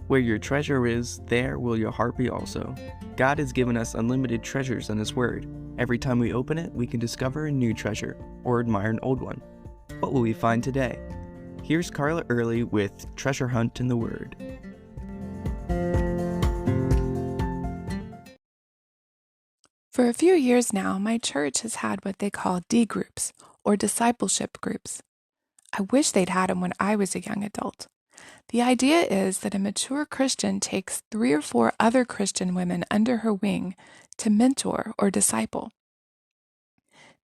Where your treasure is, there will your heart be also. God has given us unlimited treasures in His Word. Every time we open it, we can discover a new treasure or admire an old one. What will we find today? Here's Carla Early with Treasure Hunt in the Word. For a few years now, my church has had what they call D groups, or discipleship groups. I wish they'd had them when I was a young adult. The idea is that a mature Christian takes 3 or 4 other Christian women under her wing to mentor or disciple.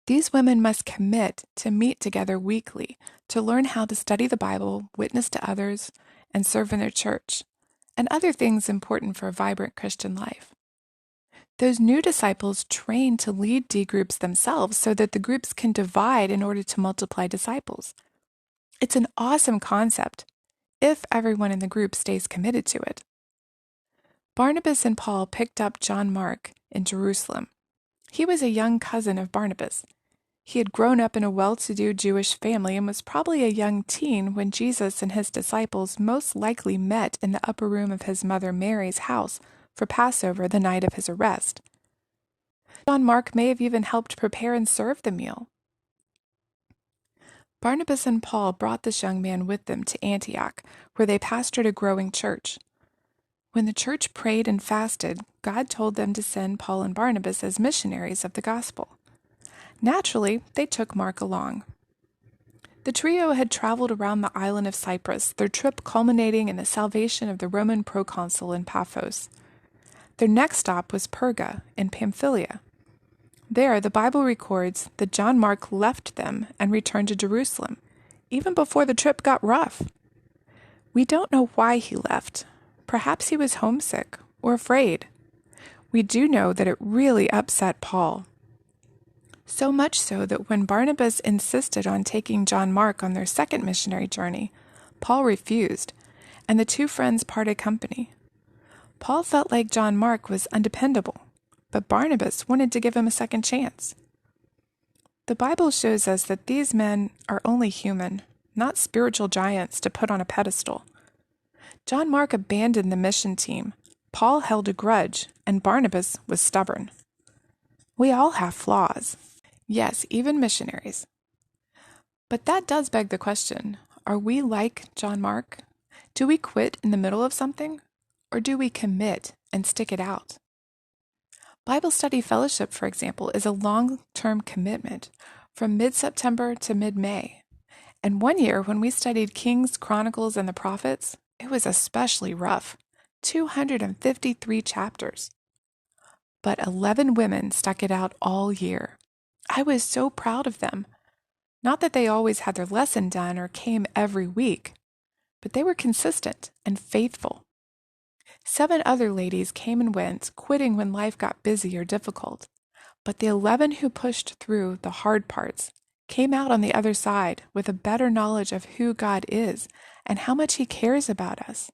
These women must commit to meet together weekly to learn how to study the Bible, witness to others, and serve in their church, and other things important for a vibrant Christian life. Those new disciples train to lead D groups themselves so that the groups can divide in order to multiply disciples. It's an awesome concept, if everyone in the group stays committed to it. Barnabas and Paul picked up John Mark in Jerusalem. He was a young cousin of Barnabas. He had grown up in a well-to-do Jewish family and was probably a young teen when Jesus and his disciples most likely met in the upper room of his mother Mary's house for Passover the night of his arrest. John Mark may have even helped prepare and serve the meal. Barnabas and Paul brought this young man with them to Antioch, where they pastored a growing church. When the church prayed and fasted, God told them to send Paul and Barnabas as missionaries of the gospel. Naturally, they took Mark along. The trio had traveled around the island of Cyprus, their trip culminating in the salvation of the Roman proconsul in Paphos. Their next stop was Perga in Pamphylia. There, the Bible records that John Mark left them and returned to Jerusalem, even before the trip got rough. We don't know why he left. Perhaps he was homesick or afraid. We do know that it really upset Paul. So much so that when Barnabas insisted on taking John Mark on their second missionary journey, Paul refused, and the two friends parted company. Paul felt like John Mark was undependable, but Barnabas wanted to give him a second chance. The Bible shows us that these men are only human, not spiritual giants to put on a pedestal. John Mark abandoned the mission team, Paul held a grudge, and Barnabas was stubborn. We all have flaws. Yes, even missionaries. But that does beg the question, are we like John Mark? Do we quit in the middle of something? Or do we commit and stick it out? Bible Study Fellowship, for example, is a long-term commitment from mid-September to mid-May. And one year when we studied Kings, Chronicles, and the Prophets, it was especially rough, 253 chapters. But 11 women stuck it out all year. I was so proud of them. Not that they always had their lesson done or came every week, but they were consistent and faithful. 7 other ladies came and went, quitting when life got busy or difficult. But the 11 who pushed through the hard parts came out on the other side with a better knowledge of who God is and how much He cares about us.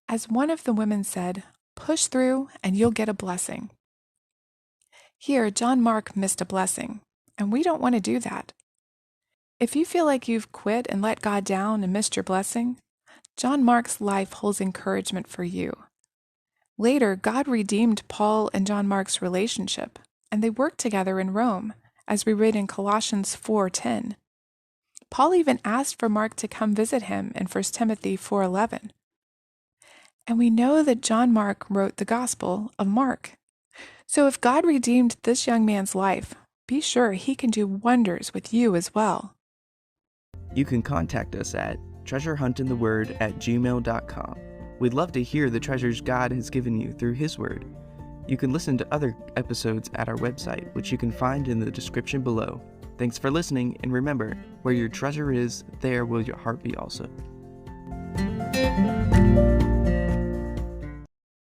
As one of the women said, push through and you'll get a blessing. Here, John Mark missed a blessing, and we don't want to do that. If you feel like you've quit and let God down and missed your blessing, John Mark's life holds encouragement for you. Later, God redeemed Paul and John Mark's relationship, and they worked together in Rome, as we read in Colossians 4:10. Paul even asked for Mark to come visit him in 1 Timothy 4:11. And we know that John Mark wrote the Gospel of Mark. So if God redeemed this young man's life, be sure He can do wonders with you as well. You can contact us at treasurehuntintheword@gmail.com. We'd love to hear the treasures God has given you through His Word. You can listen to other episodes at our website, which you can find in the description below. Thanks for listening, and remember, where your treasure is, there will your heart be also.